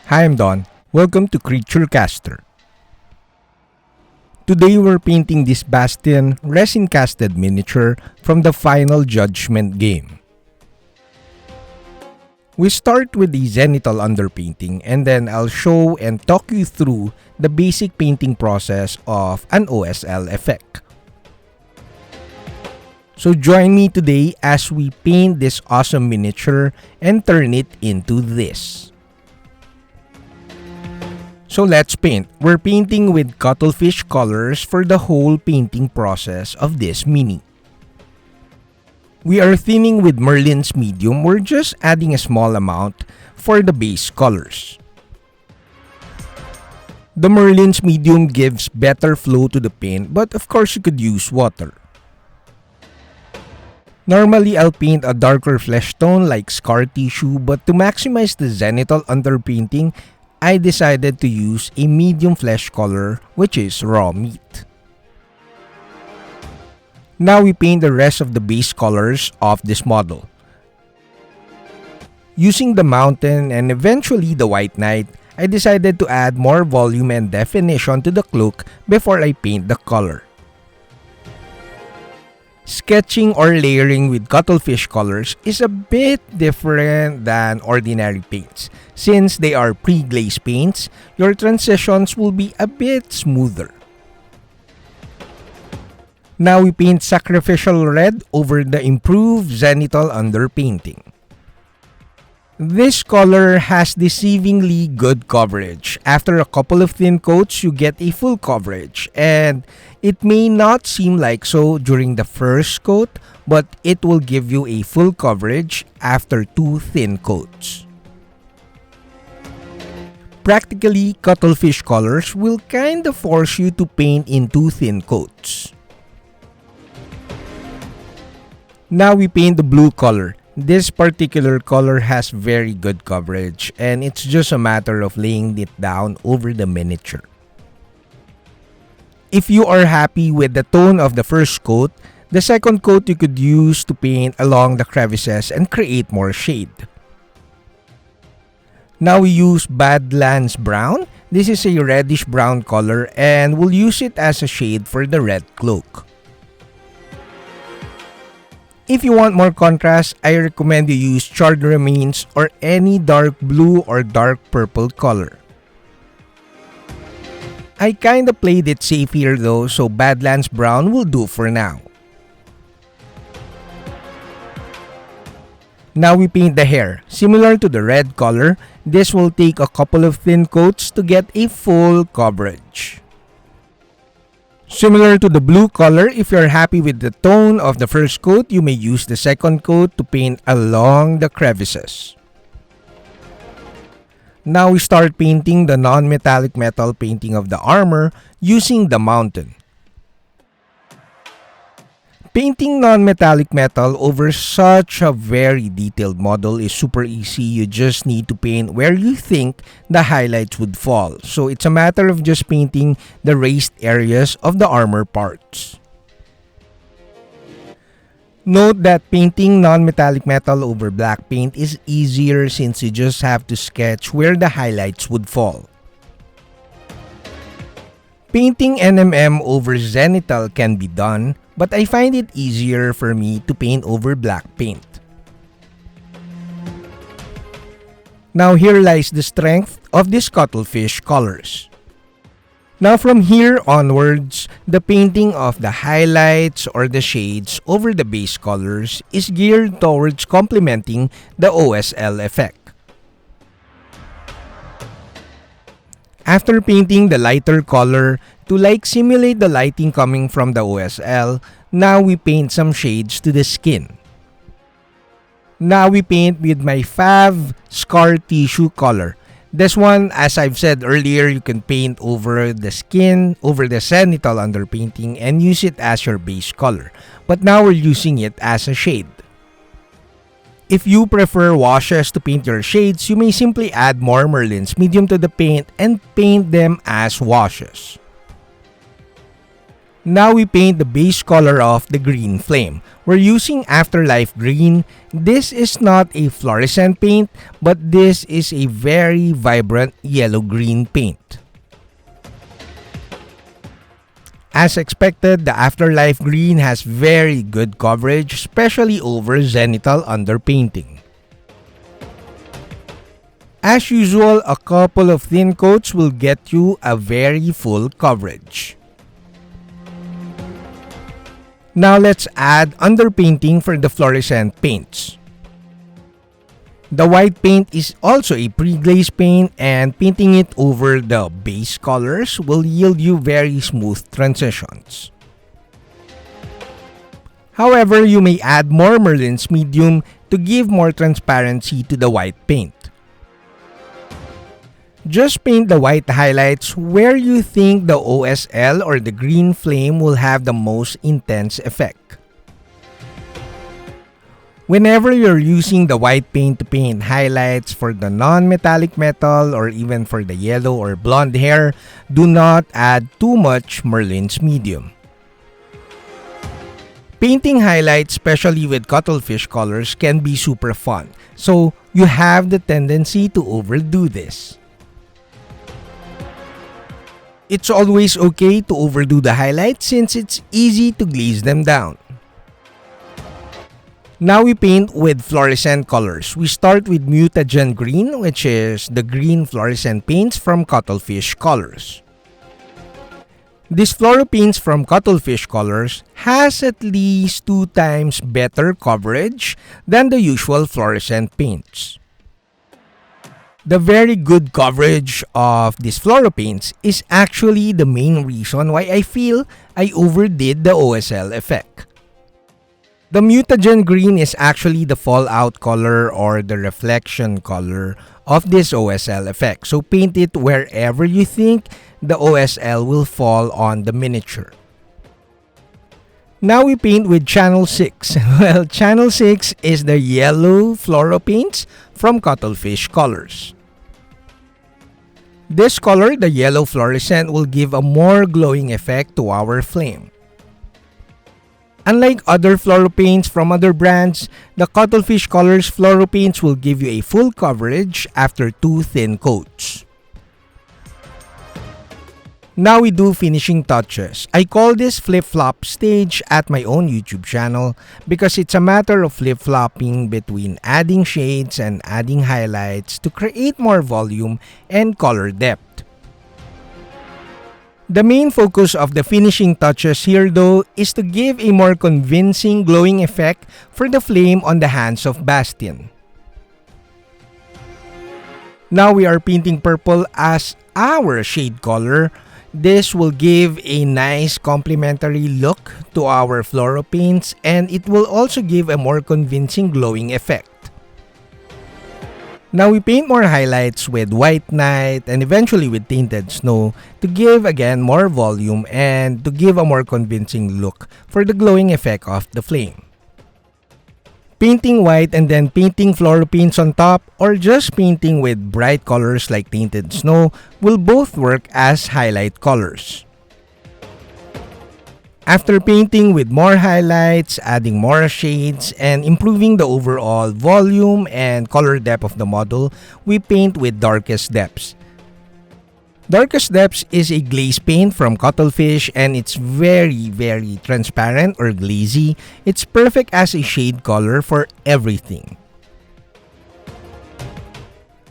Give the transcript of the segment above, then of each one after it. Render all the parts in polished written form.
Hi, I'm Don. Welcome to Creaturecaster. Today we're painting this Bastion resin-casted miniature from the Final Judgment game. We start with the zenital underpainting and then I'll show and talk you through the basic painting process of an OSL effect. So join me today as we paint this awesome miniature and turn it into this. So let's paint. We're painting with Cuttlefish colors for the whole painting process of this mini. We are thinning with Merlin's medium. We're just adding a small amount for the base colors. The Merlin's medium gives better flow to the paint, but of course you could use water. Normally, I'll paint a darker flesh tone like scar tissue, but to maximize the zenital underpainting, I decided to use a medium flesh color, which is raw meat. Now we paint the rest of the base colors of this model. Using the mountain and eventually the white knight, I decided to add more volume and definition to the cloak before I paint the color. Sketching or layering with Cuttlefish colors is a bit different than ordinary paints. Since they are pre-glaze paints, your transitions will be a bit smoother. Now we paint sacrificial red over the improved zenital underpainting. This color has deceivingly good coverage. After a couple of thin coats, you get a full coverage, and it may not seem like so during the first coat, but it will give you a full coverage after 2 thin coats. Practically, Cuttlefish colors will kinda force you to paint in 2 thin coats. Now we paint the blue color. This particular color has very good coverage and it's just a matter of laying it down over the miniature. If you are happy with the tone of the first coat, the second coat you could use to paint along the crevices and create more shade. Now we use Badlands Brown. This is a reddish brown color and we'll use it as a shade for the red cloak. If you want more contrast, I recommend you use charred remains or any dark blue or dark purple color. I kinda played it safe here though, so Badlands Brown will do for now. Now we paint the hair. Similar to the red color, this will take a couple of thin coats to get a full coverage. Similar to the blue color, if you're happy with the tone of the first coat, you may use the second coat to paint along the crevices. Now we start painting the non-metallic metal painting of the armor using the mountain. Painting non-metallic metal over such a very detailed model is super easy. You just need to paint where you think the highlights would fall. So it's a matter of just painting the raised areas of the armor parts. Note that painting non-metallic metal over black paint is easier since you just have to sketch where the highlights would fall. Painting NMM over zenital can be done, but I find it easier for me to paint over black paint. Now here lies the strength of these Cuttlefish colors. Now from here onwards, the painting of the highlights or the shades over the base colors is geared towards complementing the OSL effect. After painting the lighter color to simulate the lighting coming from the OSL, now we paint some shades to the skin. Now we paint with my Fav Scar Tissue color. This one, as I've said earlier, you can paint over the skin, over the zenital underpainting and use it as your base color. But now we're using it as a shade. If you prefer washes to paint your shades, you may simply add more Merlin's medium to the paint and paint them as washes. Now we paint the base color of the green flame. We're using Afterlife Green. This is not a fluorescent paint, but this is a very vibrant yellow-green paint. As expected, the Afterlife Green has very good coverage, especially over zenithal underpainting. As usual, a couple of thin coats will get you a very full coverage. Now let's add underpainting for the fluorescent paints. The white paint is also a pre-glaze paint, and painting it over the base colors will yield you very smooth transitions. However, you may add more Merlin's medium to give more transparency to the white paint. Just paint the white highlights where you think the OSL or the green flame will have the most intense effect. Whenever you're using the white paint to paint highlights for the non-metallic metal or even for the yellow or blonde hair, do not add too much Merlin's medium. Painting highlights, especially with cuttlefish colors, can be super fun, so you have the tendency to overdo this. It's always okay to overdo the highlights since it's easy to glaze them down. Now we paint with fluorescent colors. We start with Mutagen Green, which is the green fluorescent paints from Cuttlefish Colors. This fluoro paints from Cuttlefish Colors has at least 2 times better coverage than the usual fluorescent paints. The very good coverage of these fluoro paints is actually the main reason why I feel I overdid the OSL effect. The Mutagen Green is actually the fallout color or the reflection color of this OSL effect, so paint it wherever you think the OSL will fall on the miniature. Now we paint with Channel 6. Well, Channel 6 is the yellow fluoro paints from Cuttlefish Colors. This color, the yellow fluorescent, will give a more glowing effect to our flame. Unlike other fluoro paints from other brands, the Cuttlefish Colors fluoro paints will give you a full coverage after 2 thin coats. Now we do finishing touches. I call this flip-flop stage at my own YouTube channel because it's a matter of flip-flopping between adding shades and adding highlights to create more volume and color depth. The main focus of the finishing touches here though is to give a more convincing glowing effect for the flame on the hands of Bastian. Now we are painting purple as our shade color. This will give a nice complementary look to our fluoro paints, and it will also give a more convincing glowing effect. Now we paint more highlights with White Night and eventually with Tainted Snow to give again more volume and to give a more convincing look for the glowing effect of the flame. Painting white and then painting fluoro paints on top or just painting with bright colors like Tainted Snow will both work as highlight colors. After painting with more highlights, adding more shades, and improving the overall volume and color depth of the model, we paint with Darkest Depths. Darkest Depths is a glaze paint from Cuttlefish and it's very transparent or glazy. It's perfect as a shade color for everything.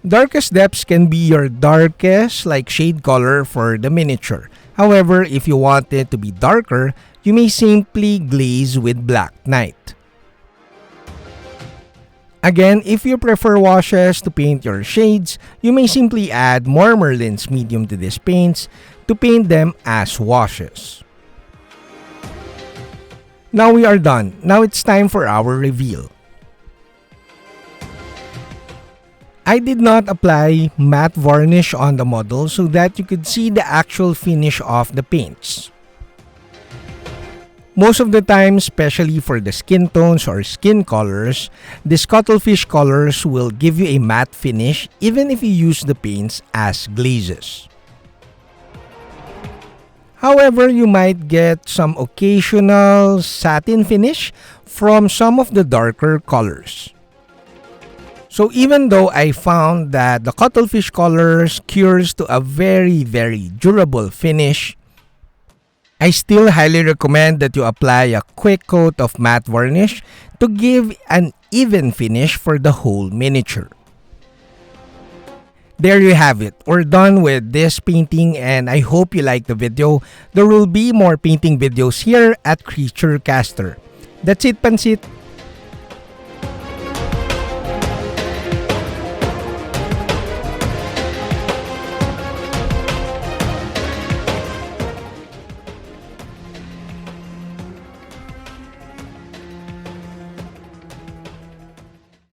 Darkest Depths can be your darkest like shade color for the miniature. However, if you want it to be darker, you may simply glaze with Black Night. Again, if you prefer washes to paint your shades, you may simply add more Merlin's medium to these paints to paint them as washes. Now we are done. Now it's time for our reveal. I did not apply matte varnish on the model so that you could see the actual finish of the paints. Most of the time, especially for the skin tones or skin colors, these Cuttlefish colors will give you a matte finish even if you use the paints as glazes. However, you might get some occasional satin finish from some of the darker colors. So even though I found that the Cuttlefish colors cures to a very durable finish, I still highly recommend that you apply a quick coat of matte varnish to give an even finish for the whole miniature. There you have it. We're done with this painting and I hope you liked the video. There will be more painting videos here at Creaturecaster. That's it, Pansit.